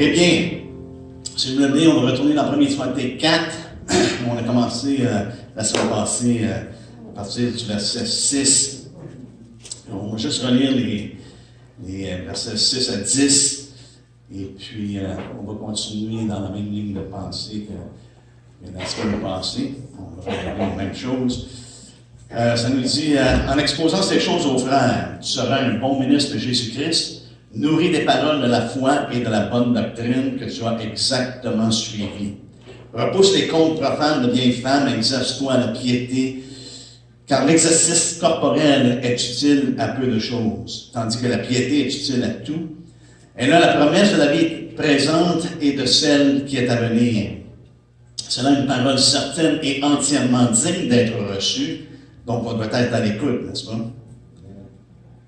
Eh bien, si vous le voulez, on va retourner dans 1 Timothée 4. On a commencé la semaine passée à partir du verset 6. On va juste relire les versets 6 à 10. Et puis, on va continuer dans la même ligne de pensée que dans la semaine passée. On va faire la même chose. Ça nous dit, en exposant ces choses aux frères, tu seras un bon ministre de Jésus-Christ, nourri des paroles de la foi et de la bonne doctrine que tu as exactement suivies. Repousse les contes profanes de vieilles femmes, exerce-toi à la piété, car l'exercice corporel est utile à peu de choses, tandis que la piété est utile à tout. Elle a la promesse de la vie présente et de celle qui est à venir. C'est là une parole certaine et entièrement digne d'être reçue, donc on doit être à l'écoute, n'est-ce pas?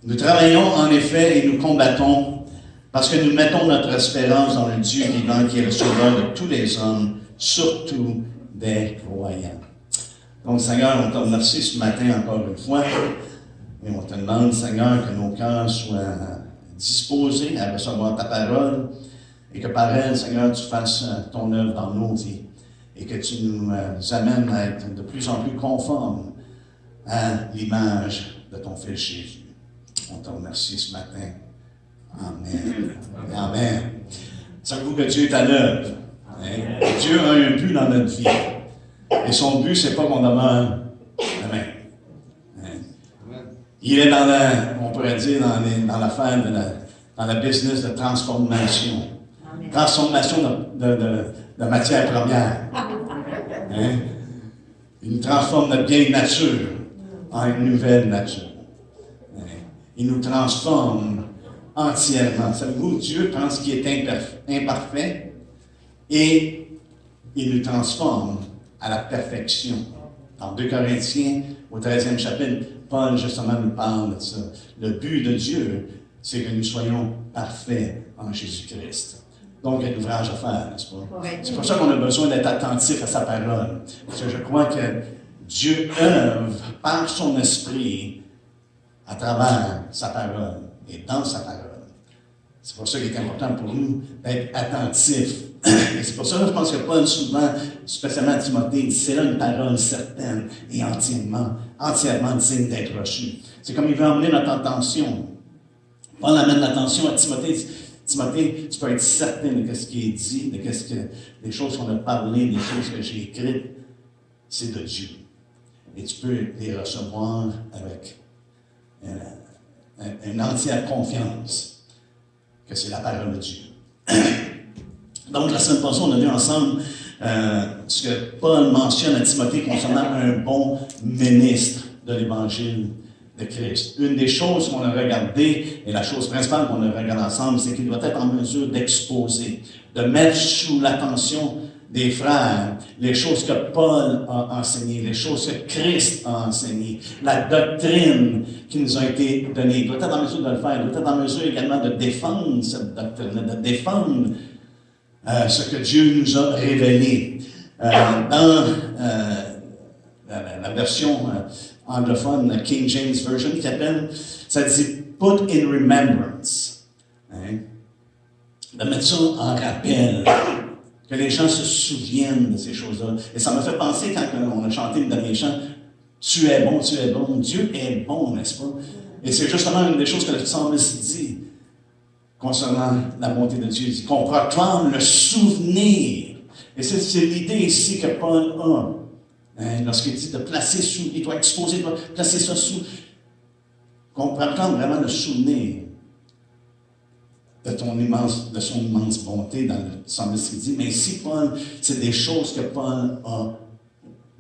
Nous travaillons en effet et nous combattons parce que nous mettons notre espérance dans le Dieu vivant qui est le sauveur de tous les hommes, surtout des croyants. Donc, Seigneur, on te remercie ce matin encore une fois et on te demande, Seigneur, que nos cœurs soient disposés à recevoir ta parole et que par elle, Seigneur, tu fasses ton œuvre dans nos vies et que tu nous amènes à être de plus en plus conformes à l'image de ton Fils Jésus. On te remercie ce matin. Amen. Amen. Savez-vous que Dieu est à l'œuvre? Hein? Dieu a un but dans notre vie. Et son but, c'est pas qu'on demeure la même. Hein? Il est dans la, on pourrait dire, dans l'affaire dans la business de transformation. Amen. Transformation de matière première. Hein? Il nous transforme notre vieille nature en une nouvelle nature. Il nous transforme entièrement. Savez-vous, Dieu prend ce qui est imparfait et il nous transforme à la perfection. Dans 2 Corinthiens, au 13e chapitre, Paul justement nous parle de ça. Le but de Dieu, c'est que nous soyons parfaits en Jésus-Christ. Donc, il y a un ouvrage à faire, n'est-ce pas? C'est pour ça qu'on a besoin d'être attentif à sa parole. Parce que je crois que Dieu œuvre par son esprit à travers sa parole et dans sa parole. C'est pour ça qu'il est important pour nous d'être attentifs. Et c'est pour ça que je pense que Paul, souvent, spécialement à Timothée, dit c'est là une parole certaine et entièrement digne d'être reçue. C'est comme il veut emmener notre attention. Paul amène l'attention à Timothée. Il dit, Timothée, tu peux être certain de ce qui est dit, des choses qu'on a parlé, des choses que j'ai écrites. C'est de Dieu. Et tu peux les recevoir avec une entière confiance que c'est la parole de Dieu. Donc, la semaine passée, on a vu ensemble ce que Paul mentionne à Timothée concernant un bon ministre de l'Évangile de Christ. Une des choses qu'on a regardées, et la chose principale qu'on a regardée ensemble, c'est qu'il doit être en mesure d'exposer, de mettre sous l'attention des frères, les choses que Paul a enseignées, les choses que Christ a enseignées, la doctrine qui nous a été donnée. Il doit être en mesure de le faire. Il doit être en mesure également de défendre cette doctrine, de défendre ce que Dieu nous a révélé. Dans la version anglophone, King James Version, qui appelle, ça dit « put in remembrance hein? ». De mettre ça en rappel. Que les gens se souviennent de ces choses-là. Et ça m'a fait penser quand on a chanté le dernier chant, « Tu es bon, Dieu est bon, n'est-ce pas? » Et c'est justement une des choses que le psalmiste dit concernant la bonté de Dieu. Il dit qu'on proclame le souvenir. Et c'est l'idée ici que Paul a. Hein, lorsqu'il dit de placer sous, il doit exposer, il doit placer ça sous. Qu'on proclame vraiment le souvenir de son immense bonté dans le psalmiste qui dit, mais ici, Paul, c'est des choses que Paul a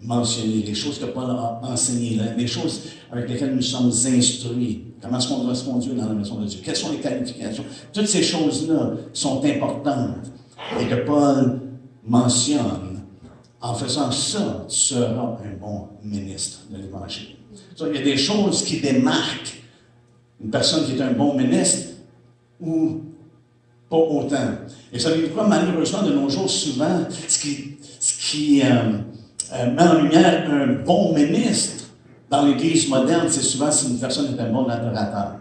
mentionnées, des choses que Paul a enseignées, des choses avec lesquelles nous sommes instruits. Comment est-ce qu'on doit se conduire dans la maison de Dieu? Quelles sont les qualifications? Toutes ces choses-là sont importantes et que Paul mentionne. En faisant ça, tu seras un bon ministre de l'Évangile. Il y a des choses qui démarquent une personne qui est un bon ministre ou pas autant. Et savez-vous quoi, malheureusement, de nos jours, souvent, ce qui met en lumière un bon ministre dans l'Église moderne, c'est souvent si une personne est un bon adorateur.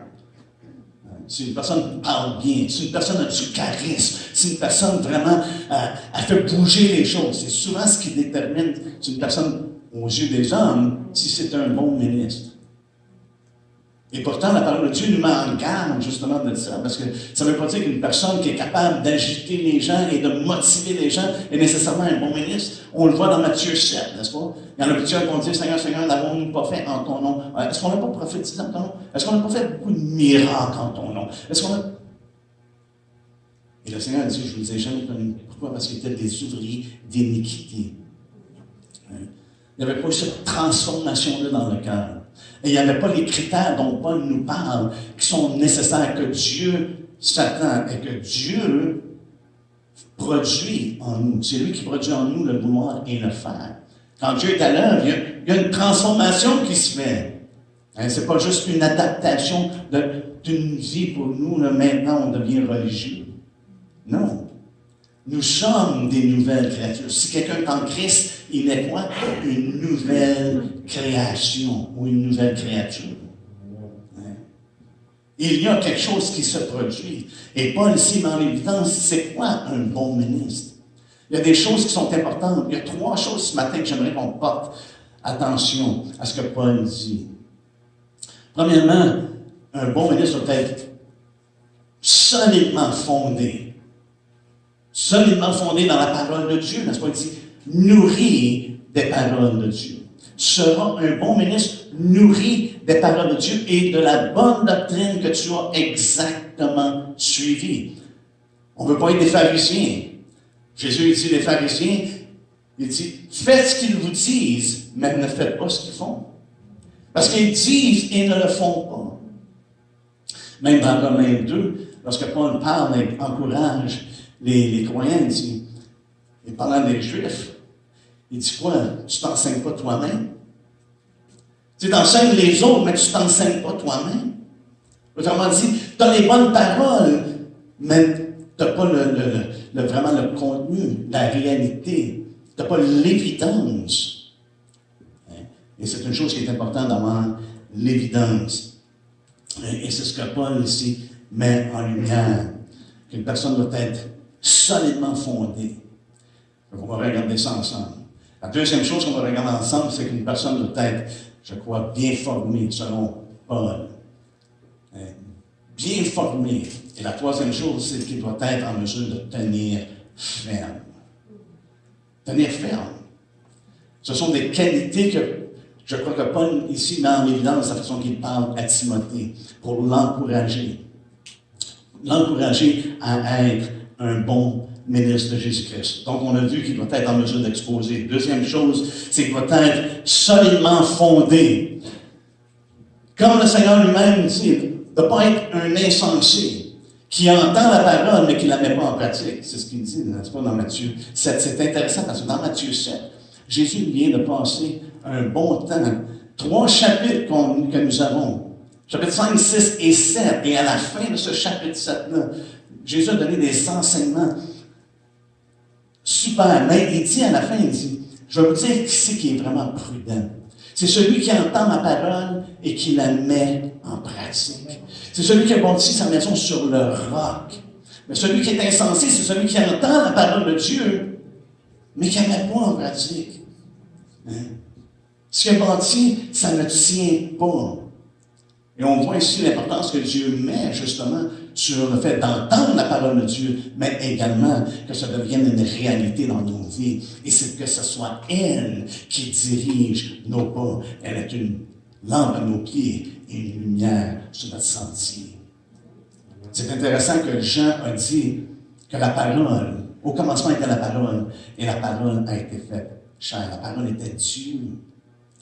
C'est une personne qui parle bien. C'est une personne qui a du charisme. C'est une personne vraiment, elle fait bouger les choses. C'est souvent ce qui détermine si une personne, aux yeux des hommes, si c'est un bon ministre. Et pourtant, la parole de Dieu nous met en garde justement de ça, parce que ça ne veut pas dire qu'une personne qui est capable d'agiter les gens et de motiver les gens est nécessairement un bon ministre. On le voit dans Matthieu 7, n'est-ce pas? Il y en a plusieurs qui vont dire, Seigneur, Seigneur, n'avons-nous pas fait en ton nom? Est-ce qu'on n'a pas prophétisé en ton nom? Est-ce qu'on n'a pas fait beaucoup de miracles en ton nom? Est-ce qu'on a... Et le Seigneur dit, je ne vous ai jamais connu. Pourquoi? Parce qu'ils étaient des ouvriers d'iniquité. Il n'y avait pas eu cette transformation-là dans le cœur. Et il n'y avait pas les critères dont Paul nous parle, qui sont nécessaires que Dieu s'attend et que Dieu produit en nous. C'est lui qui produit en nous le vouloir et le faire. Quand Dieu est à l'œuvre, il y a une transformation qui se fait. Hein, ce n'est pas juste une adaptation d'une vie pour nous, là, maintenant on devient religieux. Non. Nous sommes des nouvelles créatures. Si quelqu'un est en Christ, il est quoi? Une nouvelle création ou une nouvelle créature. Hein? Il y a quelque chose qui se produit. Et Paul ici met en évidence, c'est quoi un bon ministre? Il y a des choses qui sont importantes. Il y a 3 choses ce matin que j'aimerais qu'on porte attention à ce que Paul dit. Premièrement, un bon ministre doit être solidement fondé. Solidement fondé dans la parole de Dieu, n'est-ce pas? Il dit, nourri des paroles de Dieu. Tu seras un bon ministre nourri des paroles de Dieu et de la bonne doctrine que tu as exactement suivie. On ne veut pas être des pharisiens. Jésus dit, les pharisiens, il dit, faites ce qu'ils vous disent, mais ne faites pas ce qu'ils font. Parce qu'ils disent et ne le font pas. Même dans Romains 2, lorsque Paul parle et encourage les croyants, il dit, et parlant des Juifs, il dit quoi? Tu ne t'enseignes pas toi-même. Tu enseignes les autres, mais tu ne t'enseignes pas toi-même. Autrement dit, tu as les bonnes paroles, mais tu n'as pas vraiment le contenu, la réalité. Tu n'as pas l'évidence. Et c'est une chose qui est importante d'avoir l'évidence. Et c'est ce que Paul ici met en lumière, qu'une personne doit être solidement fondée. On va regarder ça ensemble. La deuxième chose qu'on va regarder ensemble, c'est qu'une personne doit être, je crois, bien formée, selon Paul. Bien formée. Et la troisième chose, c'est qu'il doit être en mesure de tenir ferme. Tenir ferme. Ce sont des qualités que je crois que Paul, ici, met en évidence la façon qu'il parle à Timothée, pour l'encourager. L'encourager à être un bon ministre de Jésus-Christ. Donc, on a vu qu'il doit être en mesure d'exposer. Deuxième chose, c'est qu'il doit être solidement fondé. Comme le Seigneur lui-même dit, de ne pas être un insensé qui entend la parole, mais qui ne la met pas en pratique. C'est ce qu'il dit, n'est-ce pas, dans Matthieu 7. C'est intéressant parce que dans Matthieu 7, Jésus vient de passer un bon temps. 3 chapitres que nous avons. Chapitre 5, 6 et 7. Et à la fin de ce chapitre 7-là, Jésus a donné des enseignements super. Mais il dit à la fin, il dit, je vais vous dire qui c'est qui est vraiment prudent. C'est celui qui entend ma parole et qui la met en pratique. C'est celui qui a bâti sa maison sur le roc. Mais celui qui est insensé, c'est celui qui entend la parole de Dieu, mais qui ne la met pas en pratique. Hein? Ce qu'il a bâti, ça ne tient pas. Et on voit ici l'importance que Dieu met justement sur le fait d'entendre la parole de Dieu, mais également que ça devienne une réalité dans nos vies. Et c'est que ce soit elle qui dirige nos pas. Elle est une lampe à nos pieds et une lumière sur notre sentier. C'est intéressant que Jean a dit que la parole, au commencement était la parole, et la parole a été faite chair. La parole était Dieu.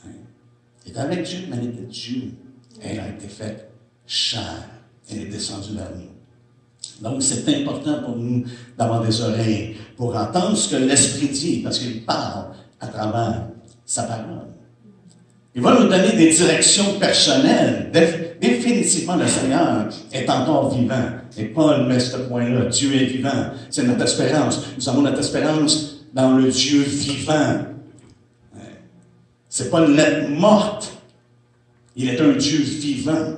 Elle était avec Dieu, mais elle était Dieu. Elle a été faite chair. Elle est descendue vers nous. Donc, c'est important pour nous d'avoir des oreilles pour entendre ce que l'Esprit dit, parce qu'il parle à travers sa parole. Il va nous donner des directions personnelles. Définitivement, le Seigneur est encore vivant. Et Paul met ce point-là. Dieu est vivant. C'est notre espérance. Nous avons notre espérance dans le Dieu vivant. C'est pas une lettre morte. Il est un Dieu vivant.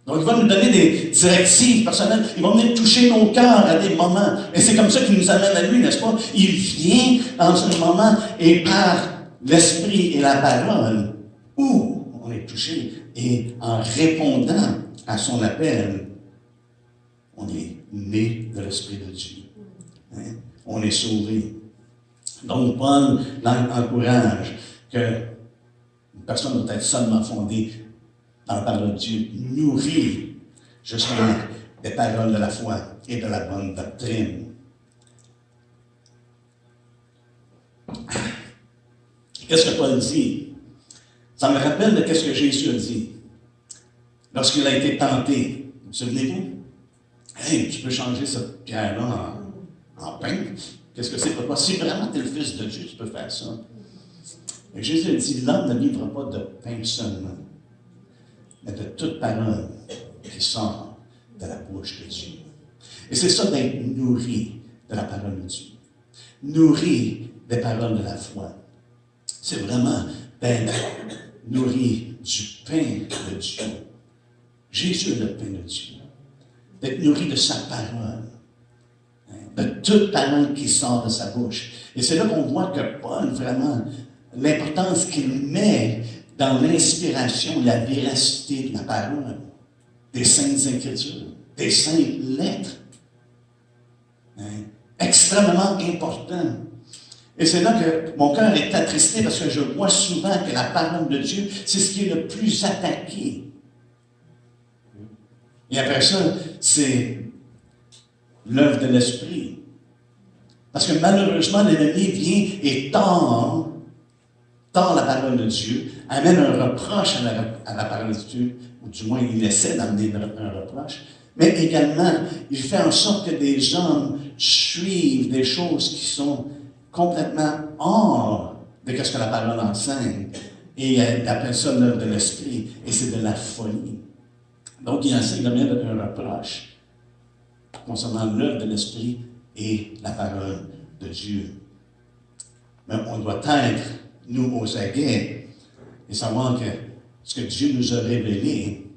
Donc, il va nous donner des directives personnelles. Il va venir toucher nos cœurs à des moments. Et c'est comme ça qu'il nous amène à lui, n'est-ce pas? Il vient dans un moment et par l'esprit et la parole où on est touché. Et en répondant à son appel, on est né de l'Esprit de Dieu. Hein? On est sauvé. Donc, Paul encourage que une personne doit être seulement fondée dans la parole de Dieu, nourrie justement des paroles de la foi et de la bonne doctrine. Qu'est-ce que Paul dit? Ça me rappelle de ce que Jésus a dit lorsqu'il a été tenté. Vous souvenez-vous? Hey, tu peux changer cette pierre-là en pain? Qu'est-ce que c'est pour toi? Si vraiment tu es le Fils de Dieu, tu peux faire ça. Et Jésus a dit, l'homme ne vivra pas de pain seulement, mais de toute parole qui sort de la bouche de Dieu. Et c'est ça d'être nourri de la parole de Dieu. Nourri des paroles de la foi. C'est vraiment d'être nourri du pain de Dieu. Jésus est le pain de Dieu. D'être nourri de sa parole. De toute parole qui sort de sa bouche. Et c'est là qu'on voit que Paul, vraiment, l'importance qu'il met dans l'inspiration, la véracité de la parole, des Saintes Écritures, des Saintes Lettres. Extrêmement important. Et c'est là que mon cœur est attristé parce que je vois souvent que la parole de Dieu, c'est ce qui est le plus attaqué. Et après ça, c'est l'œuvre de l'Esprit. Parce que malheureusement, l'ennemi vient et tord la parole de Dieu, amène un reproche à la parole de Dieu, ou du moins il essaie d'amener un reproche, mais également, il fait en sorte que des hommes suivent des choses qui sont complètement hors de ce que la parole enseigne. Et il appelle ça l'œuvre de l'Esprit, et c'est de la folie. Donc, il enseigne de mettre un reproche concernant l'œuvre de l'Esprit et la parole de Dieu. Mais on doit être, nous, aux aguets, et savoir que ce que Dieu nous a révélé,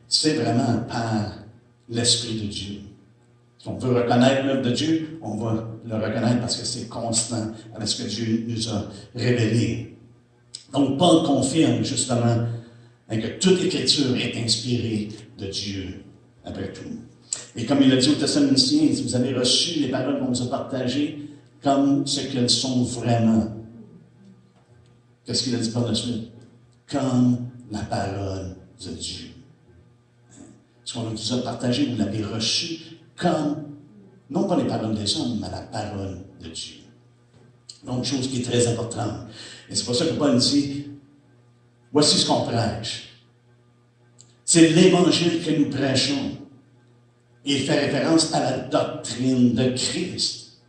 c'est vraiment par l'Esprit de Dieu. Si on veut reconnaître l'œuvre de Dieu, on va le reconnaître parce que c'est constant avec ce que Dieu nous a révélé. Donc, Paul confirme justement que toute Écriture est inspirée de Dieu, après tout. Et comme il a dit aux Thessaloniciens, si vous avez reçu les paroles qu'on vous a partagées comme ce qu'elles sont vraiment. Qu'est-ce qu'il a dit par la suite? Comme la parole de Dieu. Ce qu'on vous a partagé, vous l'avez reçu comme, non pas les paroles des hommes, mais la parole de Dieu. Donc, chose qui est très importante. Et c'est pour ça que Paul dit, voici ce qu'on prêche. C'est l'Évangile que nous prêchons. Et il fait référence à la doctrine de Christ.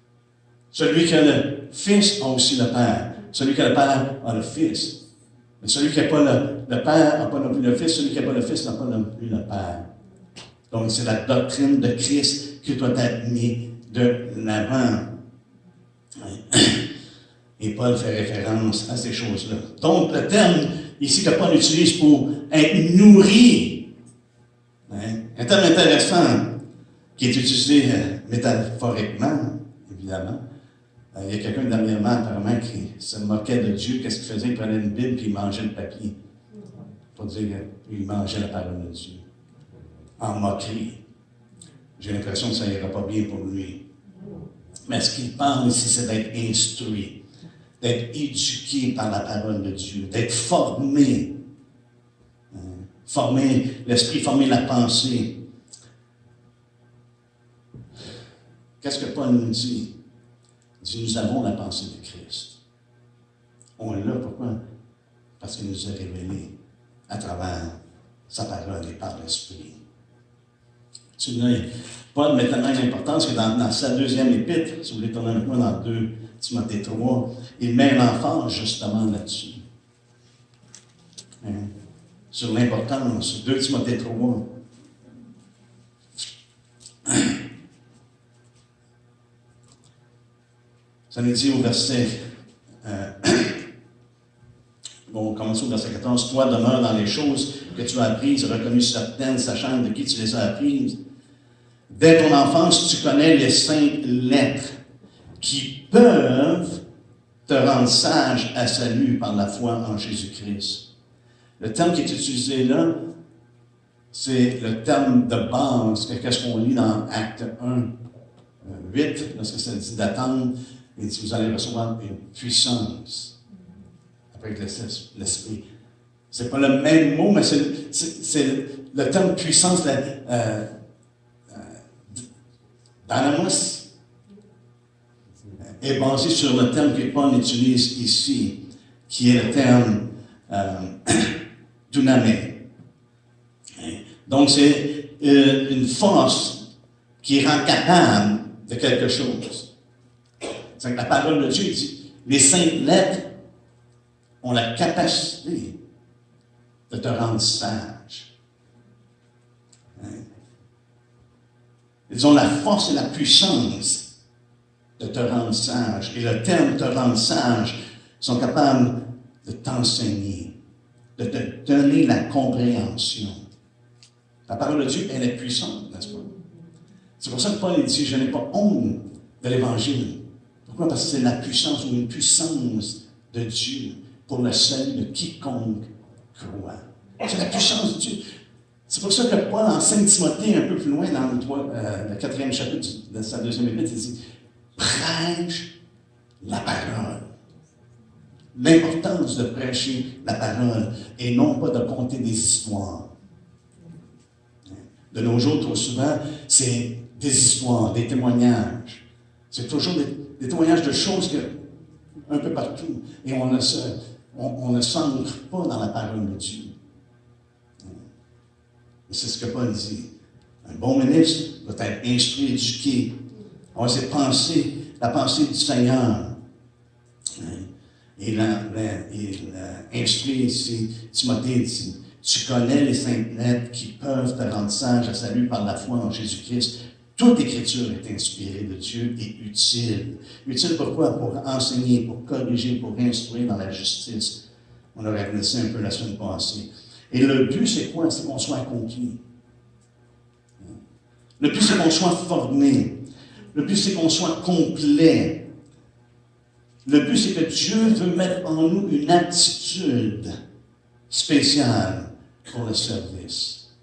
Celui qui a le Fils a aussi le Père. Celui qui a le Père a le Fils. Mais celui qui n'a pas le Père n'a pas non plus le Fils. Celui qui n'a pas le Fils n'a pas non plus le Père. Donc, c'est la doctrine de Christ qui doit être mise de l'avant. Et Paul fait référence à ces choses-là. Donc, le terme ici que Paul utilise pour être nourri, un terme intéressant qui est utilisé métaphoriquement, évidemment. Il y a quelqu'un dernièrement, apparemment, qui se moquait de Dieu. Qu'est-ce qu'il faisait? Il prenait une Bible et il mangeait le papier. Pour dire qu'il mangeait la parole de Dieu. En moquerie. J'ai l'impression que ça n'ira pas bien pour lui. Mais ce qu'il parle ici, c'est d'être instruit, d'être éduqué par la parole de Dieu, d'être formé. Former l'esprit, former la pensée. Qu'est-ce que Paul nous dit? Il dit, nous avons la pensée de Christ. On l'a, pourquoi? Parce qu'il nous a révélé à travers sa parole et par l'Esprit. Paul met tellement d'importance que dans sa deuxième épître, si vous voulez tourner avec moi dans 2 Timothée 3, il met l'emphase justement là-dessus. Sur l'importance, 2 Timothée 3. Ça nous dit au verset, bon, on commence au verset 14, « Toi demeure dans les choses que tu as apprises, reconnu certaines, sachant de qui tu les as apprises. Dès ton enfance, tu connais les saintes lettres qui peuvent te rendre sage à salut par la foi en Jésus-Christ. Le terme qui est utilisé là, c'est le terme de base, qu'est-ce qu'on lit dans Acte 1, 8, lorsque ça dit d'attendre, et dit, vous allez recevoir une puissance avec l'Esprit. C'est pas le même mot, mais c'est le terme puissance, Dynamos, est basé sur le terme que Paul utilise ici, qui est le terme dunamé. Donc, c'est une force qui rend capable de quelque chose. C'est que la parole de Dieu dit, les saintes lettres ont la capacité de te rendre sage. Ils ont la force et la puissance de te rendre sage. Et le terme te rendre sage sont capables de t'enseigner, de te donner la compréhension. La parole de Dieu, elle est puissante, n'est-ce pas? C'est pour ça que Paul dit, je n'ai pas honte de l'Évangile. Pourquoi? Parce que c'est la puissance ou une puissance de Dieu pour le salut de quiconque croit. C'est la puissance de Dieu. C'est pour ça que Paul enseigne Timothée un peu plus loin dans le 4e chapitre de sa 2e épître, il dit, prêche la parole. L'importance de prêcher la parole et non pas de conter des histoires. De nos jours, trop souvent, c'est des histoires, des témoignages. C'est toujours des témoignages de choses un peu partout. Et on ne s'ancre pas dans la parole de Dieu. C'est ce que Paul dit. Un bon ministre doit être instruit, éduqué. On sait penser la pensée du Seigneur. Il instruit ici, Timothée dit, tu connais les saintes lettres qui peuvent te rendre sage à salut par la foi en Jésus-Christ. Toute écriture est inspirée de Dieu et utile. Utile pourquoi? Pour enseigner, pour corriger, pour instruire dans la justice. On aurait laissé un peu la semaine passée. Et le but, c'est quoi? C'est qu'on soit accompli. Le but, c'est qu'on soit formé. Le but, c'est qu'on soit complet. Le but, c'est que Dieu veut mettre en nous une attitude spéciale pour le service.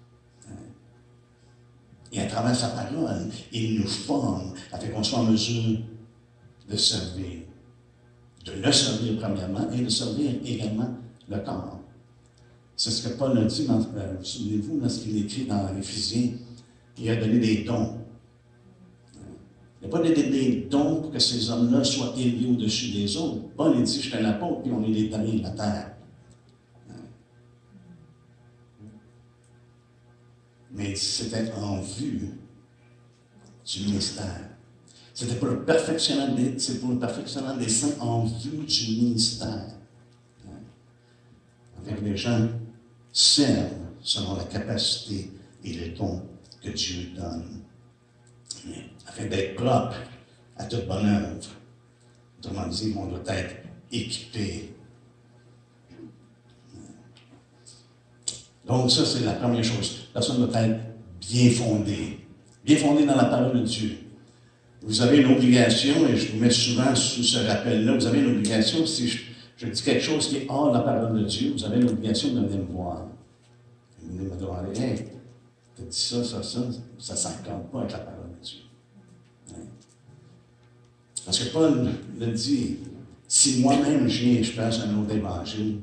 Et à travers sa parole, il nous forme afin qu'on soit en mesure de servir. De le servir premièrement et de servir également le corps. C'est ce que Paul a dit, souvenez-vous, lorsqu'il écrit dans Éphésiens, il a donné des dons. Il n'a pas donné des dons pour que ces hommes-là soient élevés au-dessus des autres. Paul a dit, je suis un apôtre, puis on est les derniers de la terre. Mais c'était en vue du ministère. C'était pour le perfectionnement des saints en vue du ministère. Afin que les gens servent selon la capacité et les dons que Dieu donne. Afin d'être propre à toute bonne œuvre. Autrement dit, on doit être équipé. Donc ça, c'est la première chose. La personne doit être bien fondée. Bien fondée dans la parole de Dieu. Vous avez une obligation, et je vous mets souvent sous ce rappel-là, vous avez une obligation, si je dis quelque chose qui est hors de la parole de Dieu, vous avez l'obligation de venir me voir. Vous venez me demander, hey, t'as dit ça ne s'accorde pas avec la parole de Dieu. Parce que Paul le dit, si moi-même je viens et je prêche un autre évangile,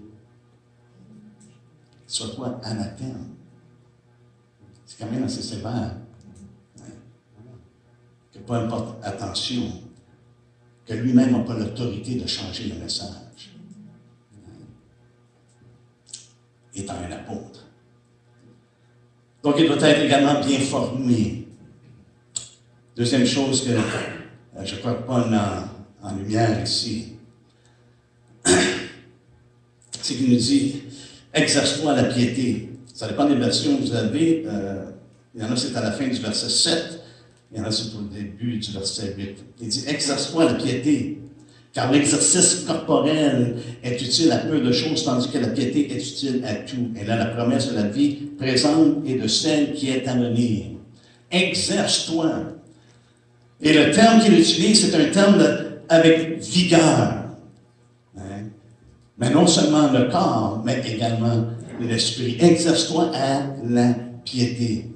soit quoi? Anathème. C'est quand même assez sévère. Que Paul porte attention, que lui-même n'a pas l'autorité de changer le message. Étant un apôtre. Donc, il doit être également bien formé. Deuxième chose que je crois que Paul met en lumière ici, c'est qu'il nous dit, exerce-toi à la piété. Ça dépend des versions que vous avez. Il y en a, c'est à la fin du verset 7. Il y en a, c'est au début du verset 8. Il dit, exerce-toi à la piété. Car l'exercice corporel est utile à peu de choses, tandis que la piété est utile à tout. Elle a la promesse de la vie présente et de celle qui est à venir. Exerce-toi. Et le terme qu'il utilise, c'est un terme avec vigueur. Hein? Mais non seulement le corps, mais également l'esprit. Exerce-toi à la piété.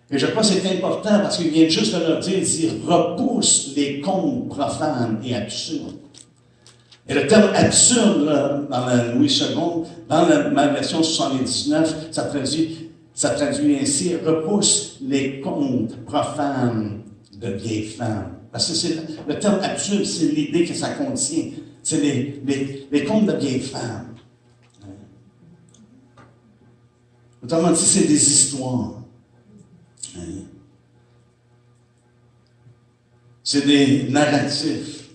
Et je crois que c'est important parce qu'il vient juste de leur dire, repousse les contes profanes et absurdes. Et le terme absurde, là, dans la Louis II, dans ma version 79, ça traduit ainsi, repousse les contes profanes de vieilles femmes. Parce que le terme absurde, c'est l'idée que ça contient. C'est les contes de vieilles femmes. Autrement dit, c'est des histoires. C'est des narratifs,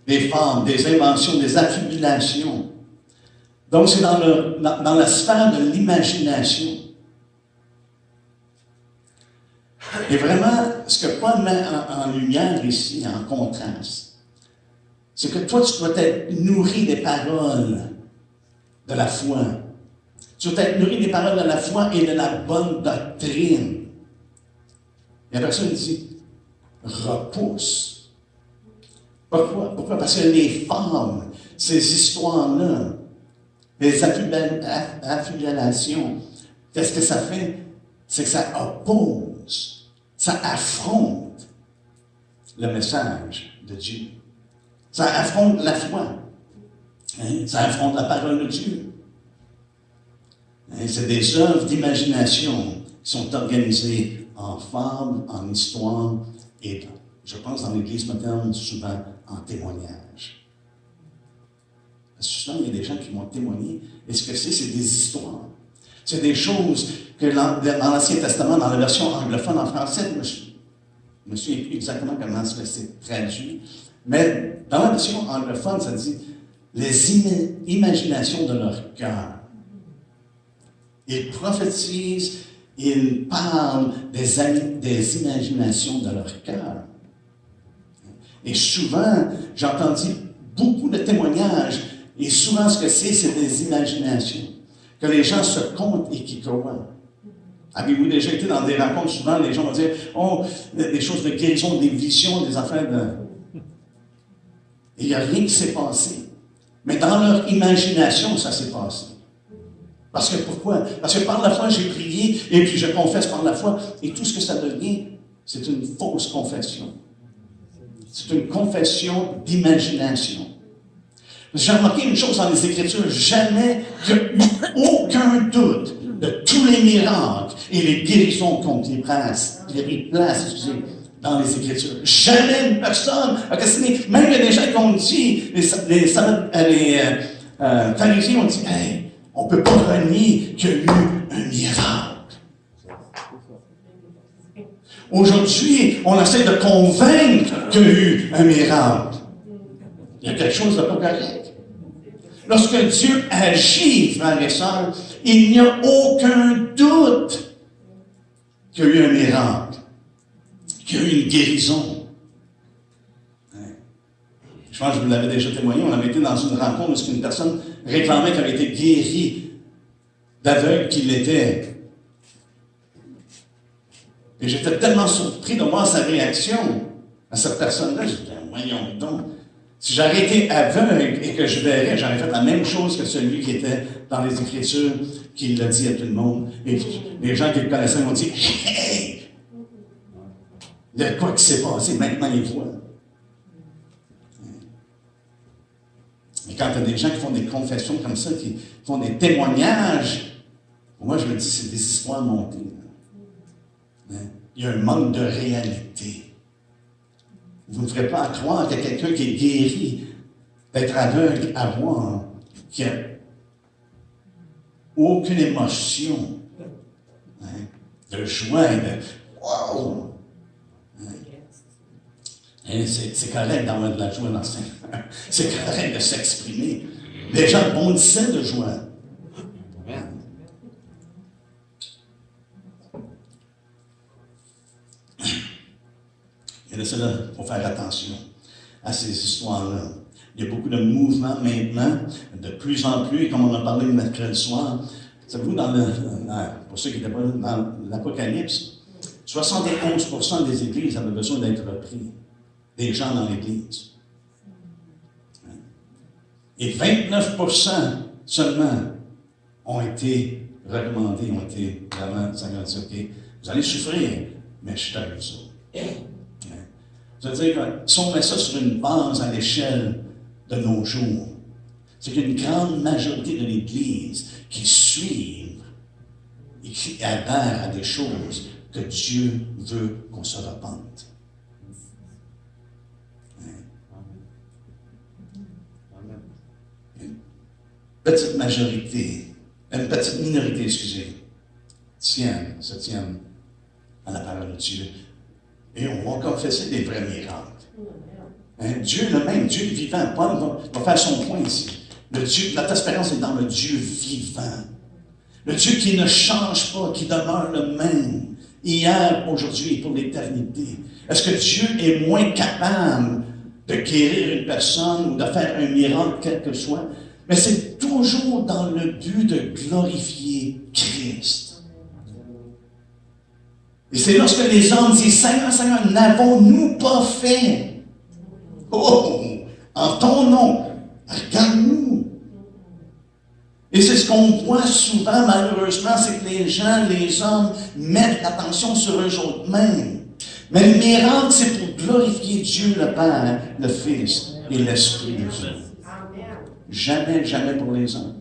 des fables, des inventions, des affibulations. Donc, c'est dans la sphère de l'imagination. Et vraiment, ce que Paul met en lumière ici, en contraste, c'est que toi, tu dois être nourri des paroles de la foi. Tu dois être nourri des paroles de la foi et de la bonne doctrine. Et après ça, il dit, repousse. Pourquoi? Parce que les fables, ces histoires-là, les affibulations, qu'est-ce que ça fait? C'est que ça oppose, ça affronte le message de Dieu. Ça affronte la foi. Hein? Ça affronte la parole de Dieu. Hein? C'est des œuvres d'imagination qui sont organisées en fables, en histoires, et je pense dans l'Église moderne, souvent en témoignage. Parce que souvent, il y a des gens qui vont témoigner, et ce que c'est des histoires. C'est des choses que dans l'Ancien Testament, dans la version anglophone en français, je ne me souviens plus exactement comment c'est traduit, mais dans la version anglophone, ça dit les imaginations de leur cœur. Ils prophétisent, ils parlent des imaginations de leur cœur. Et souvent, j'ai entendu beaucoup de témoignages, et souvent ce que c'est des imaginations, que les gens se comptent et qui croient. Avez-vous déjà été dans des rencontres, souvent les gens vont dire, oh, des choses de guérison, des visions, des affaires de... Et il n'y a rien qui s'est passé. Mais dans leur imagination, ça s'est passé. Parce que pourquoi? Parce que par la foi, j'ai prié, et puis je confesse par la foi, et tout ce que ça devient, c'est une fausse confession. C'est une confession d'imagination. J'ai remarqué une chose dans les Écritures, jamais il n'y a eu aucun doute de tous les miracles et les guérisons qui ont pris place, dans les Écritures. Jamais une personne a questionné, même il y a des gens qui ont dit, les pharisiens ont dit, hey, on ne peut pas renier qu'il y a eu un miracle. Aujourd'hui, on essaie de convaincre qu'il y a eu un miracle. Il y a quelque chose de pas correct. Lorsque Dieu agit, frères et sœurs, il n'y a aucun doute qu'il y a eu un miracle, qu'il y a eu une guérison. Je pense que je vous l'avais déjà témoigné, on avait été dans une rencontre où une personne réclamait qu'elle avait été guérie d'aveugle qu'il l'était. Et j'étais tellement surpris de voir sa réaction à cette personne-là. J'ai dit, voyons donc, si j'aurais été aveugle et que je verrais, j'aurais fait la même chose que celui qui était dans les Écritures, qui l'a dit à tout le monde. Et les gens qui le connaissaient m'ont dit, hey! Il y a quoi qui s'est passé? Maintenant, il voit. Mais quand il y a des gens qui font des confessions comme ça, qui font des témoignages, pour moi, je me dis, c'est des histoires montées. Il y a un manque de réalité. Vous ne ferez pas croire qu'il y a quelqu'un qui est guéri d'être aveugle à voir, qui n'a aucune émotion de joie et de « wow! » C'est correct d'avoir de la joie dans ce Seigneur. C'est correct de s'exprimer. Les gens bondissaient de joie. Et de cela, il faut faire attention. à ces histoires-là. Il y a beaucoup de mouvements maintenant, de plus en plus, et comme on a parlé le mercredi soir, savez-vous, pour ceux qui n'étaient pas dans l'Apocalypse, 71% des églises avaient besoin d'être repris, des gens dans l'église. Et 29% seulement ont été recommandés, ont été vraiment, ça a dit, OK, vous allez souffrir, mais je suis avec vous. Ça veut dire que si on met ça sur une base à l'échelle de nos jours, c'est qu'une grande majorité de l'Église qui suivent et qui adhèrent à des choses que Dieu veut qu'on se repente. Une petite majorité, une petite minorité, excusez, se tiennent à la parole de Dieu. Et on va confesser des vrais miracles. Dieu le même, Dieu vivant. Paul va faire son point ici. Notre espérance est dans le Dieu vivant. Le Dieu qui ne change pas, qui demeure le même, hier, aujourd'hui et pour l'éternité. Est-ce que Dieu est moins capable de guérir une personne ou de faire un miracle, quel que soit? Mais c'est toujours dans le but de glorifier Christ. Et c'est lorsque les hommes disent, Seigneur, Seigneur, n'avons-nous pas fait? Oh, en ton nom, regarde-nous. Et c'est ce qu'on voit souvent, malheureusement, c'est que les gens, les hommes, mettent l'attention sur eux autres mêmes. Mais le miracle, c'est pour glorifier Dieu le Père, le Fils et l'Esprit de Dieu. Jamais, jamais pour les hommes.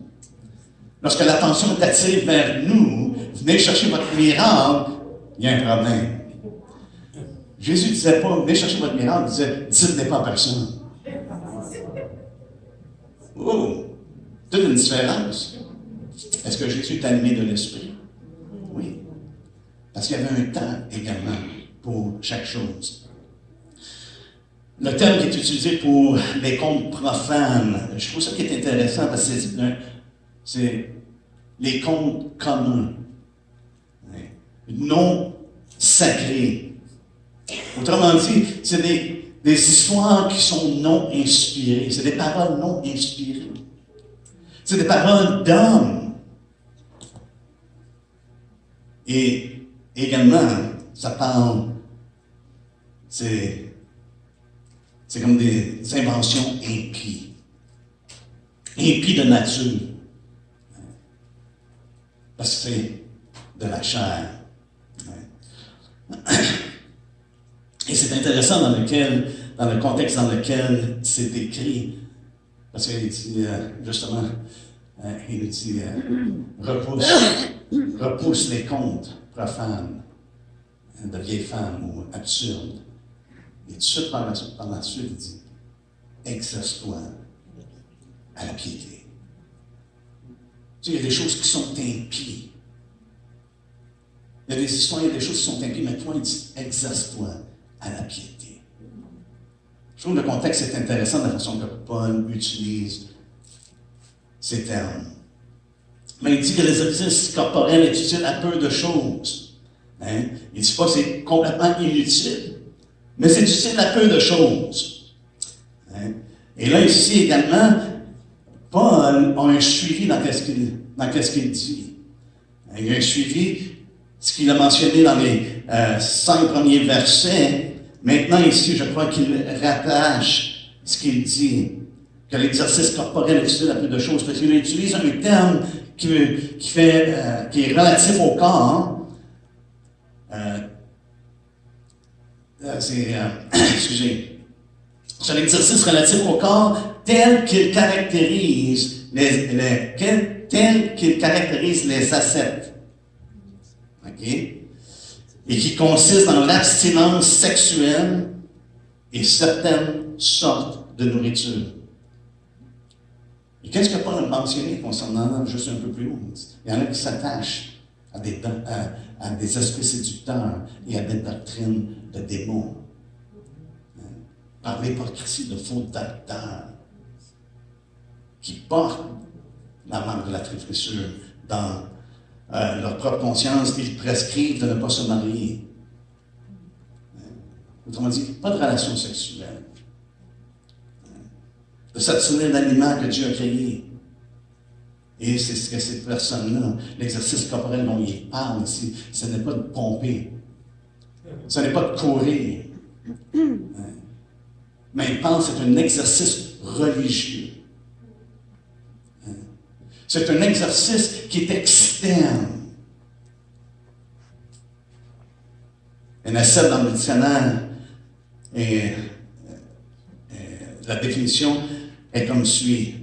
Lorsque l'attention est attirée vers nous, venez chercher votre miracle, il y a un problème. Jésus ne disait pas, venez chercher votre miracle, il disait, dites-le pas à personne. Oh, toute une différence. Est-ce que Jésus est animé de l'Esprit? Oui. Parce qu'il y avait un temps également pour chaque chose. Le terme qui est utilisé pour les contes profanes, je trouve ça qui est intéressant parce que c'est les contes communs, non sacrés. Autrement dit, c'est des histoires qui sont non inspirées. C'est des paroles non inspirées. C'est des paroles d'hommes. Et également, ça parle, c'est comme des inventions impies. Impies de nature. Parce que c'est de la chair. Et c'est intéressant dans le contexte dans lequel c'est écrit. Parce qu'il dit, justement, il dit, repousse les contes profanes de vieilles femmes ou absurdes. Et tout de suite, par la suite, il dit, exerce-toi à la piété. Tu sais, il y a des choses qui sont impies. Il y a des histoires, il y a des choses qui sont impies, mais toi, il dit, exerce-toi à la piété. Je trouve que le contexte est intéressant de la façon que Paul utilise ces termes. Mais il dit que l'exercice corporel est utile à peu de choses. Il ne dit pas que c'est complètement inutile, mais c'est utile à peu de choses. Et là, ici également, Paul a un suivi dans ce qu'il dit. Il y a un suivi, ce qu'il a mentionné dans les 5 premiers versets. Maintenant, ici, je crois qu'il rattache ce qu'il dit, que l'exercice corporel est utile à peu de choses, parce qu'il utilise un terme qui est relatif au corps. Excusez. C'est l'exercice relatif au corps tel qu'il caractérise les ascètes. OK? Et qui consiste dans l'abstinence sexuelle et certaines sortes de nourriture. Et qu'est-ce que Paul a mentionné concernant juste un peu plus haut? Il y en a qui s'attachent à des esprits séducteurs et à des doctrines de démons. Par l'hypocrisie de faux docteurs qui portent la marque de la flétrissure dans leur propre conscience, ils prescrivent de ne pas se marier. Autrement dit, pas de relation sexuelle. de cette souvenir d'aliment que Dieu a créé. Et c'est ce que ces personnes-là, l'exercice corporel dont ils parlent ici, ce n'est pas de pomper, ce n'est pas de courir. Mais ils pensent que c'est un exercice religieux. C'est un exercice qui est externe. Il y en a 7 dans le dictionnaire et la définition est comme suit.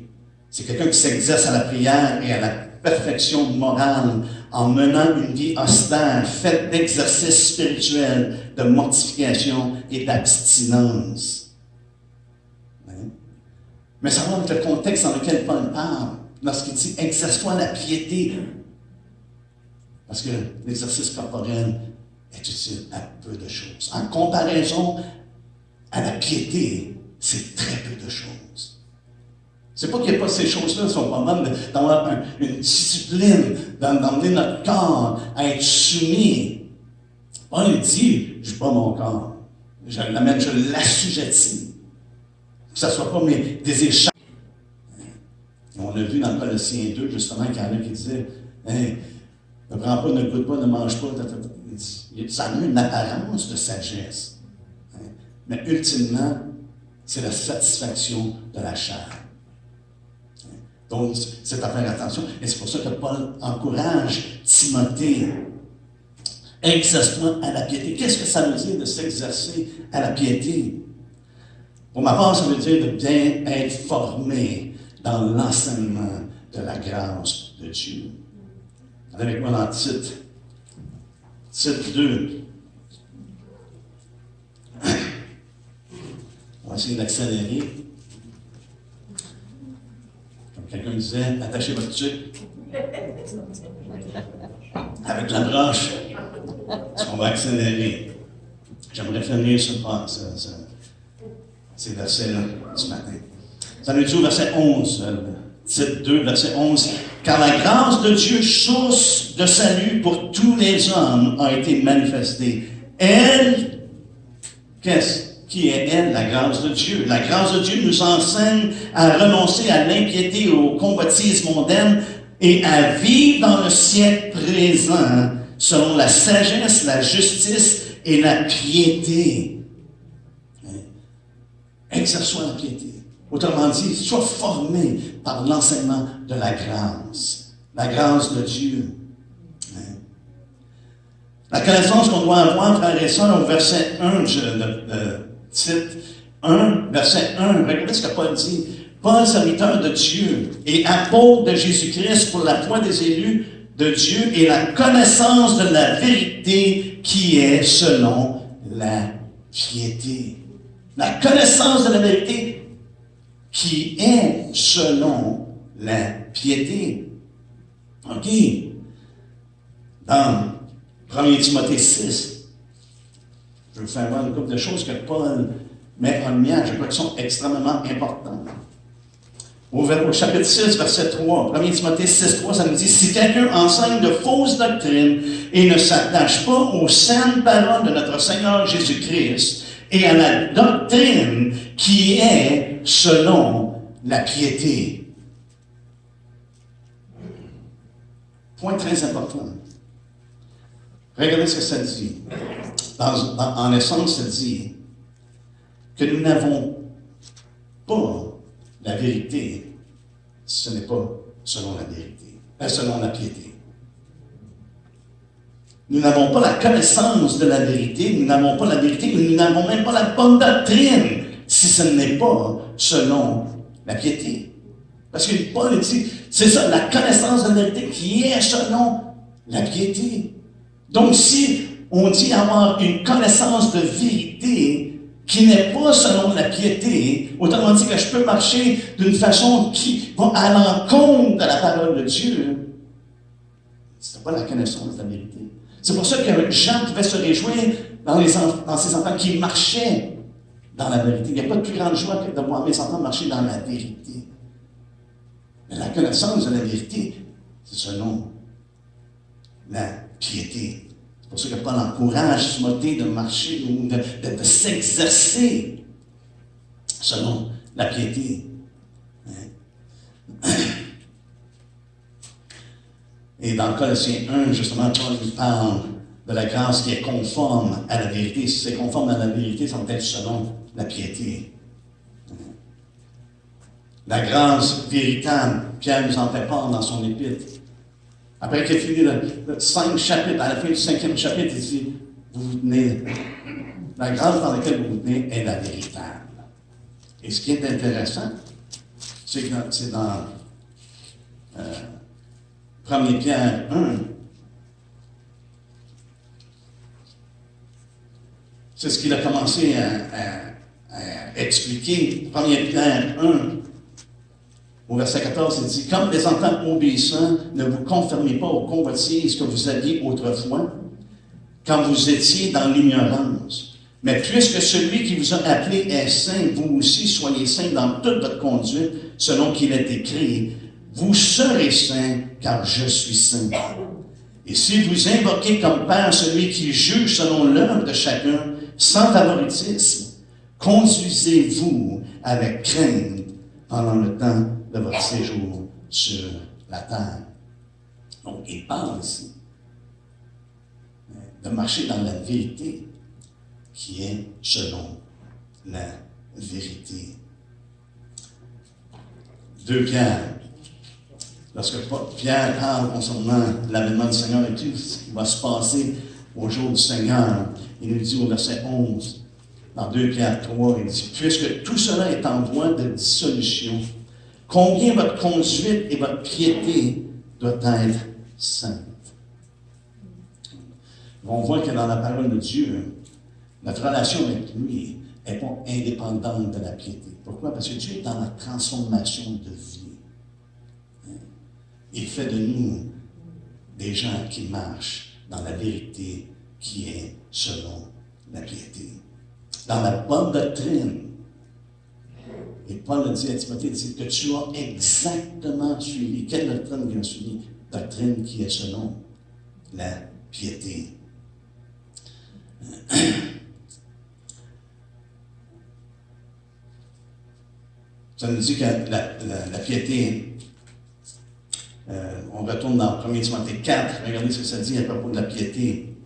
C'est quelqu'un qui s'exerce à la prière et à la perfection morale en menant une vie austère, faite d'exercices spirituels, de mortification et d'abstinence. Mais ça va avec le contexte dans lequel Paul parle, lorsqu'il dit « exerce-toi la piété ». Parce que l'exercice corporel est utile à peu de choses. En comparaison à la piété, c'est très peu de choses. C'est pas qu'il n'y a pas ces choses-là, qui sont pas bonnes d'avoir une discipline, d'emmener notre corps à être soumis. Paul dit, je ne pas mon corps, je l'amène, je l'assujettis. Que ce ne soit pas des échanges. On a vu dans Colossiens 2, justement, qu'il y en a qui disaient, hey, ne prends pas, ne goûte pas, ne mange pas. Ça a une apparence de sagesse. Mais ultimement, c'est la satisfaction de la chair. Donc, c'est à faire attention. Et c'est pour ça que Paul encourage Timothée. Exerce-toi à la piété. Qu'est-ce que ça veut dire de s'exercer à la piété? Pour ma part, ça veut dire de bien être formé dans l'enseignement de la grâce de Dieu. Allez avec moi dans Tite. Tite 2. On va essayer d'accélérer. Comme quelqu'un disait, attachez votre tuque. Avec la broche. On va accélérer. J'aimerais finir ces versets-là ce matin. Ça nous dit au verset 11, Tite 2, verset 11. Car la grâce de Dieu, source de salut pour tous les hommes, a été manifestée. Elle, qui est elle, la grâce de Dieu? La grâce de Dieu nous enseigne à renoncer à l'impiété et aux convoitises mondaines et à vivre dans le siècle présent selon la sagesse, la justice et la piété. Exerçons la piété. Autrement dit, sois formé par l'enseignement de la grâce de Dieu. La connaissance qu'on doit avoir, frères et sœurs, au verset 1 de Tite 1, verset 1, regardez ce que Paul dit. Paul, serviteur de Dieu et apôtre de Jésus-Christ pour la foi des élus de Dieu et la connaissance de la vérité qui est selon la piété. La connaissance de la vérité qui est selon la piété. OK? Dans 1 Timothée 6, je vais vous faire voir une couple de choses que Paul met en lumière, je crois qu'elles sont extrêmement importantes. Au chapitre 6, verset 3, 1 Timothée 6, 3, ça nous dit « Si quelqu'un enseigne de fausses doctrines et ne s'attache pas aux saintes paroles de notre Seigneur Jésus-Christ et à la doctrine qui est selon la piété. » Point très important. Regardez ce que ça dit. En essence, ça dit que nous n'avons pas la vérité, ce n'est pas selon la vérité, selon la piété. Nous n'avons pas la connaissance de la vérité, nous n'avons pas la vérité, nous n'avons même pas la bonne doctrine, si ce n'est pas selon la piété. Parce que Paul dit, c'est ça, la connaissance de la vérité qui est selon la piété. Donc si on dit avoir une connaissance de vérité qui n'est pas selon la piété, autrement dit que je peux marcher d'une façon qui va à l'encontre de la parole de Dieu, ce n'est pas la connaissance de la vérité. C'est pour ça que Jean pouvait se réjouir dans ses enfants qui marchaient dans la vérité. Il n'y a pas de plus grande joie que de voir mes enfants marcher dans la vérité. Mais la connaissance de la vérité, c'est selon la piété. C'est pour ça que Paul encourage Timothée de marcher ou de s'exercer selon la piété. Et dans Colossiens 1, justement, Paul nous parle de la grâce qui est conforme à la vérité. Si c'est conforme à la vérité, ça va être selon la piété. La grâce véritable, Pierre nous en fait part dans son épître. Après qu'il a fini le 5 chapitres, à la fin du 5e chapitre, il dit, vous vous tenez, la grâce dans laquelle vous vous tenez est la véritable. Et ce qui est intéressant, c'est que c'est dans 1 Pierre 1, c'est ce qu'il a commencé à expliquer. 1 Pierre 1, au verset 14, il dit, « Comme les enfants obéissants, ne vous conformez pas aux convoitises que vous aviez autrefois, quand vous étiez dans l'ignorance. Mais puisque celui qui vous a appelé est saint, vous aussi soyez saints dans toute votre conduite, selon qu'il est écrit, vous serez saints, car je suis saint. Et si vous invoquez comme Père celui qui juge selon l'œuvre de chacun, sans favoritisme, conduisez-vous avec crainte pendant le temps de votre séjour sur la terre. » Donc, il parle ici de marcher dans la vérité qui est selon la vérité. 2 Pierre. Lorsque Pierre parle concernant l'avènement du Seigneur et tout ce qui va se passer au jour du Seigneur, il nous dit au verset 11, dans 2 Pierre 3, il dit, « Puisque tout cela est en voie de dissolution, combien votre conduite et votre piété doivent être saintes. » On voit que dans la parole de Dieu, notre relation avec lui n'est pas indépendante de la piété. Pourquoi? Parce que Dieu est dans la transformation de vie. Il fait de nous des gens qui marchent dans la vérité qui est selon la piété. Dans la bonne doctrine. Et Paul a dit à Timothée, il dit que tu as exactement suivi. Quelle doctrine il a suivi? Doctrine qui est selon la piété. Ça nous dit que la piété, on retourne dans 1 Timothée 4, regardez ce que ça dit à propos de la piété.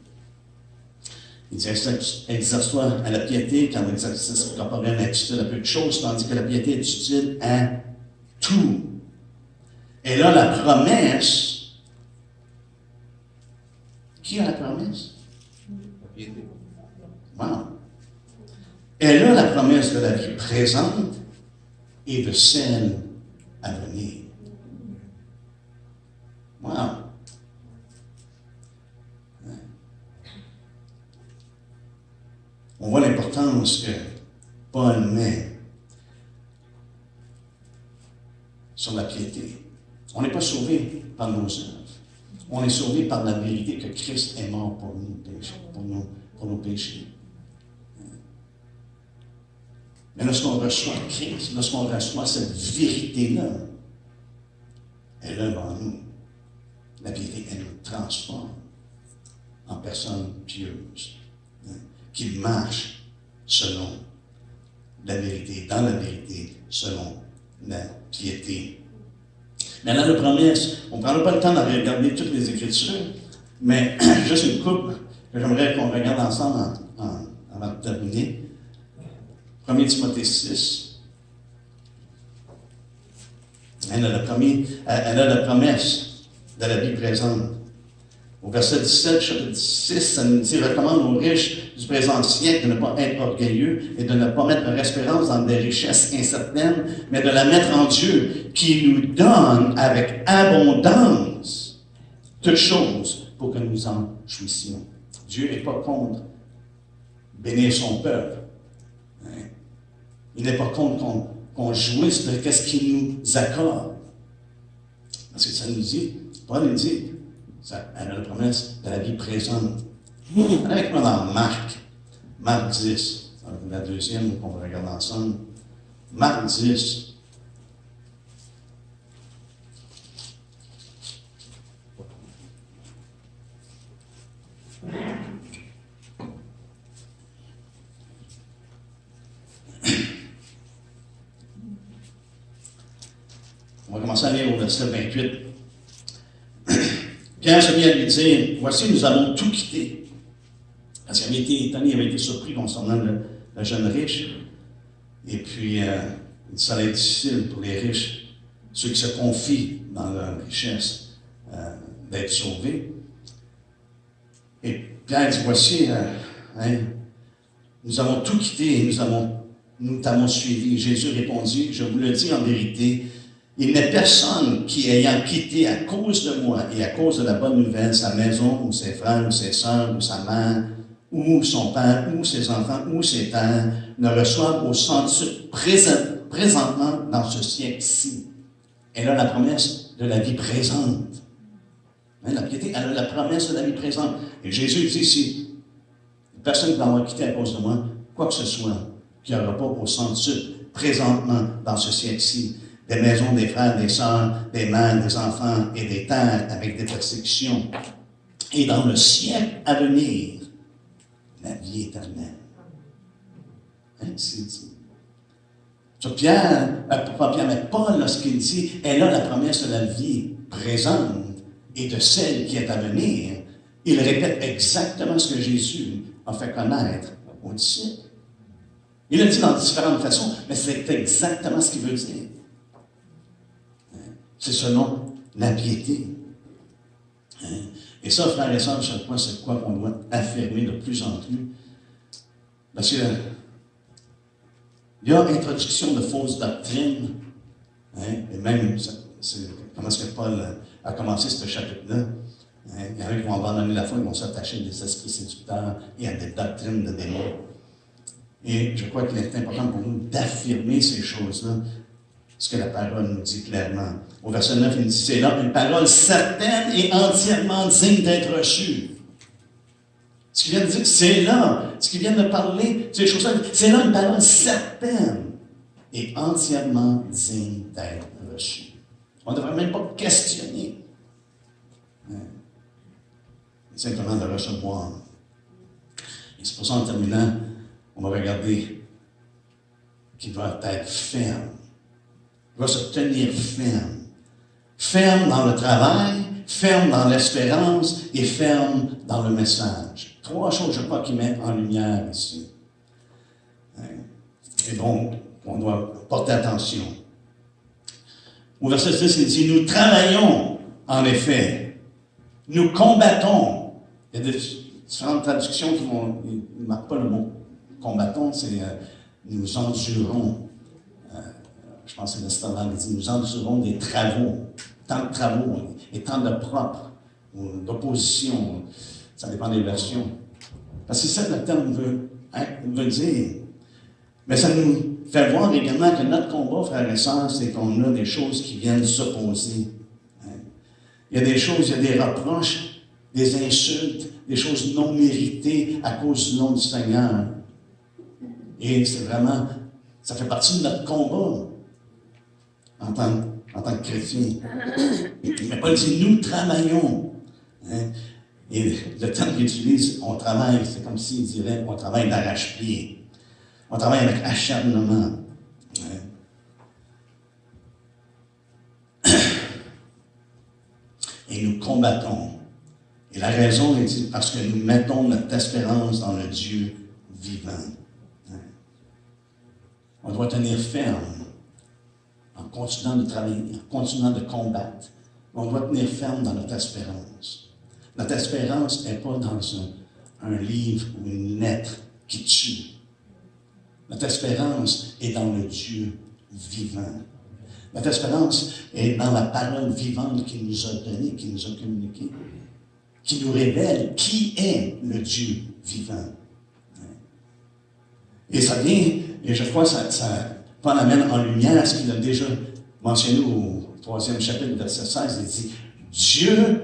Il dit, exerce-toi à la piété, quand l'exercice corporel est utile à peu de choses, tandis que la piété est utile à tout. Et là, la promesse, qui a la promesse? La piété. Wow. Et là, la promesse de la vie présente et de celle à venir. Wow. On voit l'importance que Paul met sur la piété. On n'est pas sauvé par nos œuvres. On est sauvé par la vérité que Christ est mort pour nos péchés. Mais lorsqu'on reçoit Christ, lorsqu'on reçoit cette vérité-là, elle est en nous. La vérité, elle nous transforme en personnes pieuses, qui marchent selon la vérité, dans la vérité, selon la piété. Maintenant, la promesse, on ne prendra pas le temps de regarder toutes les Écritures, mais juste une couple que j'aimerais qu'on regarde ensemble avant de terminer. 1 Timothée 6. Elle a la promesse de la vie présente. Au verset 17, chapitre 6, ça nous dit, recommande aux riches du présent siècle de ne pas être orgueilleux et de ne pas mettre leur espérance dans des richesses incertaines, mais de la mettre en Dieu, qui nous donne avec abondance toutes choses pour que nous en jouissions. Dieu n'est pas contre bénir son peuple. Il n'est pas contre qu'on jouisse de ce qu'il nous accorde. Parce que ça nous dit, Paul nous dit, elle a la promesse de la vie présente. Allez avec moi dans Marc 10. C'est la deuxième qu'on va regarder ensemble. Marc 10. On va commencer à lire au verset 28. Pierre se mit à lui dire, voici, nous avons tout quitté. Parce qu'il avait été étonné, il avait été surpris concernant le jeune riche. Et puis, ça va être difficile pour les riches, ceux qui se confient dans leur richesse, d'être sauvés. Et Pierre dit, voici, nous avons tout quitté, nous t'avons suivi. Jésus répondit, je vous le dis en vérité, il n'est personne qui, ayant quitté à cause de moi et à cause de la bonne nouvelle sa maison, ou ses frères, ou ses sœurs, ou sa mère, ou son père, ou ses enfants, ou ses terres, ne reçoive au centuple présentement dans ce siècle-ci. Elle a la promesse de la vie présente. La piété, elle a la promesse de la vie présente. Et Jésus dit ici, personne qui va m'avoir quitté à cause de moi, quoi que ce soit, qu'il n'y aura pas au centuple présentement dans ce siècle-ci. Des maisons, des frères, des sœurs, des mères, des enfants et des terres avec des persécutions. Et dans le siècle à venir, la vie éternelle. C'est dit. Sur Pierre, pas Pierre, mais Paul, lorsqu'il dit, elle a la promesse de la vie présente et de celle qui est à venir, il répète exactement ce que Jésus a fait connaître aux disciples. Il le dit dans différentes façons, mais c'est exactement ce qu'il veut dire. C'est selon la piété. Et ça, frères et sœurs, c'est quoi qu'on doit affirmer de plus en plus. Parce que il y a introduction de fausses doctrines, et même, comment est-ce que Paul a commencé ce chapitre-là? Il y en a qui vont abandonner la foi, ils vont s'attacher à des esprits séducteurs et à des doctrines de démons. Et je crois qu'il est important pour nous d'affirmer ces choses-là, ce que la parole nous dit clairement. Au verset 9, il dit, c'est là une parole certaine et entièrement digne d'être reçue. Ce qu'il vient de dire, c'est là, ce qu'il vient de parler, ces choses-là, c'est là une parole certaine et entièrement digne d'être reçue. On ne devrait même pas questionner. Simplement de recevoir. Et c'est pour ça, en terminant, on va regarder qu'il doit être ferme. Il doit se tenir ferme. Ferme dans le travail, ferme dans l'espérance et ferme dans le message. Trois choses, je crois, qu'il met en lumière ici. Et donc, on doit porter attention. Au verset 10, il dit, nous travaillons, en effet. Nous combattons. Il y a différentes traductions qui ne marquent pas le mot combattons, c'est nous endurons. Je pense que c'est l'Estendard qui dit, nous endurons des travaux. Tant de travaux et tant de propres, ou d'opposition. Ça dépend des versions. Parce que c'est ça que le terme veut dire. Mais ça nous fait voir également que notre combat, frères et sœurs, c'est qu'on a des choses qui viennent s'opposer. Il y a des choses, il y a des reproches, des insultes, des choses non méritées à cause du nom du Seigneur. Et c'est vraiment, ça fait partie de notre combat en tant que chrétien. Mais Paul dit, nous travaillons. Et le terme qu'il utilise, on travaille, c'est comme s'il dirait, on travaille d'arrache-pied. On travaille avec acharnement. Et nous combattons. Et la raison est parce que nous mettons notre espérance dans le Dieu vivant. On doit tenir ferme en continuant de travailler, en continuant de combattre. On doit tenir ferme dans notre espérance. Notre espérance n'est pas dans un livre ou une lettre qui tue. Notre espérance est dans le Dieu vivant. Notre espérance est dans la parole vivante qu'il nous a donnée, qu'il nous a communiquée, qui nous révèle qui est le Dieu vivant. Et ça vient, et je crois que ça Paul amène en lumière ce qu'il a déjà mentionné au 3e chapitre, verset 16. Il dit, Dieu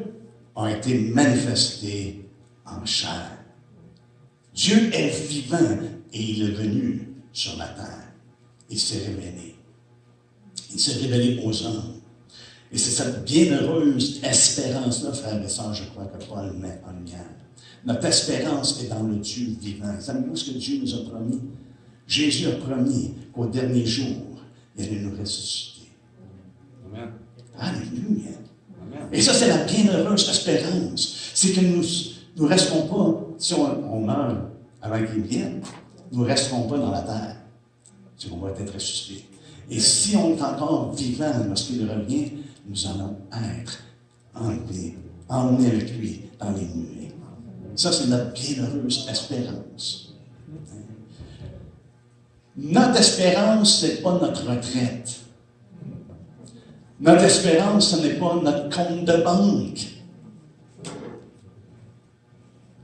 a été manifesté en chair. Dieu est vivant et il est venu sur la terre. Il s'est révélé. Il s'est révélé aux hommes. Et c'est cette bienheureuse espérance-là, frères et sœurs, je crois que Paul met en lumière. Notre espérance est dans le Dieu vivant. Savez-vous ce que Dieu nous a promis? Jésus a promis qu'au dernier jour, il allait nous ressusciter. Amen. Alléluia. Et ça, c'est la bienheureuse espérance. C'est que nous ne resterons pas, si on meurt avant qu'il vienne, nous ne resterons pas dans la terre. C'est qu'on va être ressuscités. Et si on est encore vivant lorsqu'il revient, nous allons être enlevés, emmenés avec lui dans les nuées. Ça, c'est notre bienheureuse espérance. Notre espérance, ce n'est pas notre retraite. Notre espérance, ce n'est pas notre compte de banque.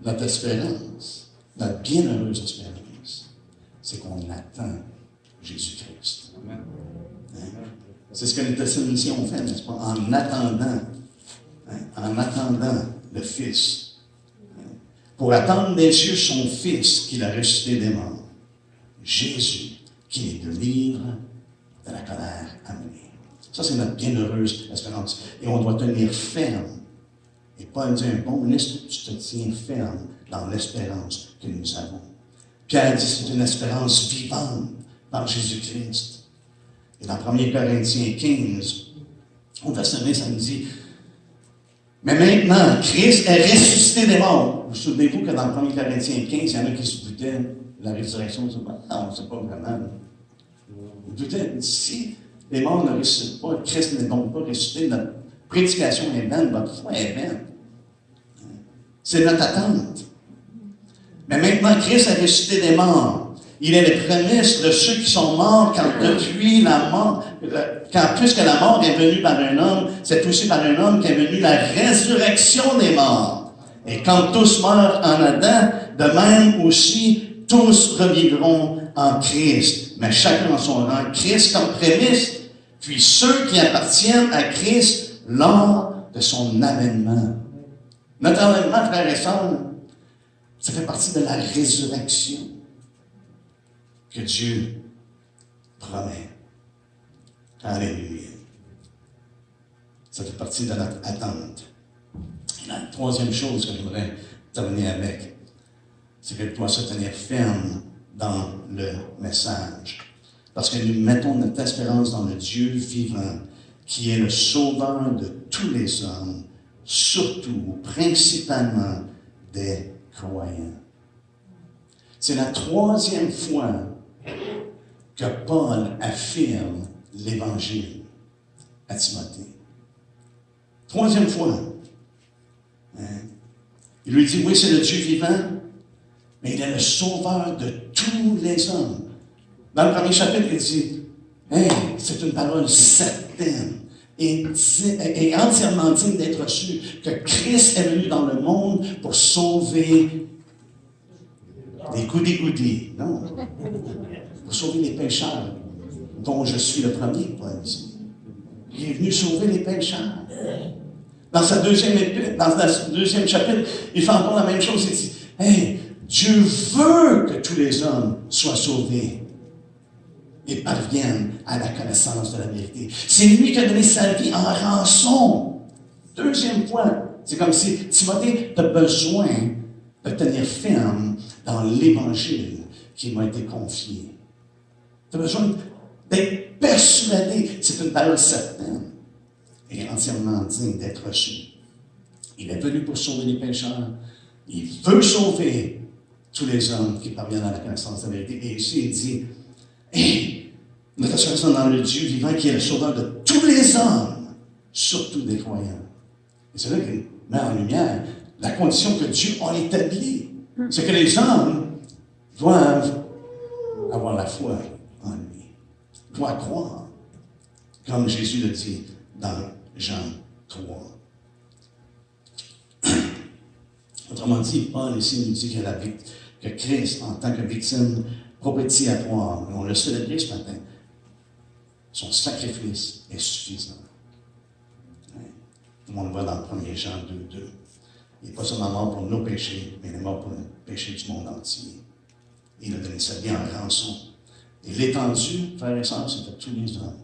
Notre espérance, notre bienheureuse espérance, c'est qu'on attend Jésus-Christ. Hein? C'est ce que les Thessaloniciens ont fait, n'est-ce pas? En attendant le Fils. Pour attendre des cieux son Fils qu'il a ressuscité des morts. Jésus, qui est de livre de la colère à venir. Ça, c'est notre bienheureuse espérance. Et on doit tenir ferme. Et Paul dit, bon ministre, tu te tiens ferme dans l'espérance que nous avons. Pierre dit, c'est une espérance vivante par Jésus-Christ. Et dans 1 Corinthiens 15, au verset 20, ça nous dit, mais maintenant, Christ est ressuscité des morts. Vous souvenez-vous que dans 1 Corinthiens 15, il y en a qui se doutaient de la résurrection. Non, on ne sait pas vraiment. Ils doutaient, si les morts ne ressuscitent pas, Christ n'est donc pas ressuscité, notre prédication est vaine, votre foi est vaine. C'est notre attente. Mais maintenant, Christ est ressuscité des morts. Il est les prémices de ceux qui sont morts, car depuis la mort, car puisque la mort est venue par un homme, c'est aussi par un homme qu'est venue la résurrection des morts. Et quand tous meurent en Adam, de même aussi tous revivront en Christ, mais chacun en son rang. Christ comme prémisse, puis ceux qui appartiennent à Christ lors de son avènement. Notre avènement, frères et sœurs, ça fait partie de la résurrection que Dieu promet. Alléluia. Ça fait partie de notre attente. Et la troisième chose que j'aimerais terminer avec, c'est qu'elle doit se tenir ferme dans le message. Parce que nous mettons notre espérance dans le Dieu vivant, qui est le sauveur de tous les hommes, surtout, principalement, des croyants. C'est la troisième fois que Paul affirme l'Évangile à Timothée. Troisième fois. Hein? Il lui dit, oui, c'est le Dieu vivant, mais il est le sauveur de tous les hommes. Dans le premier chapitre, il dit, hey, c'est une parole certaine et entièrement digne d'être reçue, que Christ est venu dans le monde pour sauver des goudis, non, pour sauver les pécheurs, dont je suis le premier, Paul dit. Il est venu sauver les pécheurs. Dans le deuxième chapitre, il fait encore la même chose. Il dit, hey, Dieu veut que tous les hommes soient sauvés et parviennent à la connaissance de la vérité. C'est lui qui a donné sa vie en rançon. Deuxième point, c'est comme si Timothée a besoin de tenir ferme dans l'Évangile qui m'a été confié. Tu as besoin d'être persuadé. C'est une parole certaine et entièrement digne d'être reçue. Il est venu pour sauver les pécheurs. Il veut sauver tous les hommes qui parviennent à la connaissance de la vérité. Et ici, il dit, hey, notre assurance dans le Dieu vivant qui est le sauveur de tous les hommes, surtout des croyants. Et c'est là qu'il met en lumière la condition que Dieu a établie. C'est que les hommes doivent avoir la foi en lui, doivent croire, comme Jésus le dit dans Jean 3. Autrement dit, Paul ici nous dit que Christ, en tant que victime propitiatoire, on l'a célébré ce matin, son sacrifice est suffisant. On le voit dans le 1er Jean 2:2. Il n'est pas seulement mort pour nos péchés, mais il est mort pour le péché du monde entier. Il a donné sa vie en rançon. Et l'étendue, frères et sœurs, c'est de tous les hommes.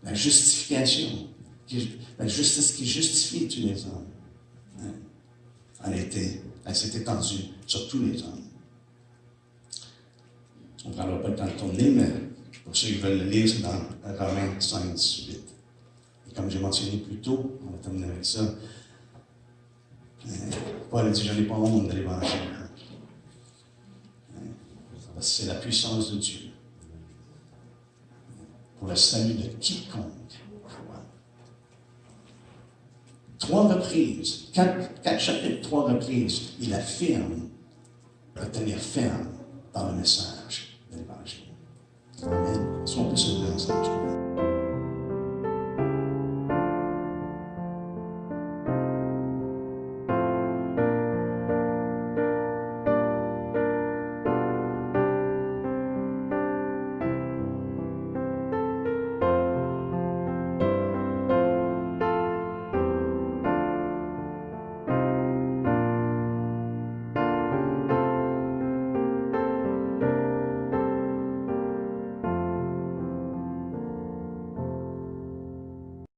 La justification, la justice qui justifie tous les hommes, elle s'est étendue sur tous les hommes. On ne prendra pas le temps de tourner, mais pour ceux qui veulent le lire, c'est dans Romains 5:18. comme j'ai mentionné plus tôt, on va terminer avec ça. Paul a dit, je n'ai pas honte de l'Évangile. Parce que c'est la puissance de Dieu pour le salut de quiconque croit. 3 reprises, 4 chapitres, 3 reprises, il affirme de tenir ferme dans le message de l'Évangile.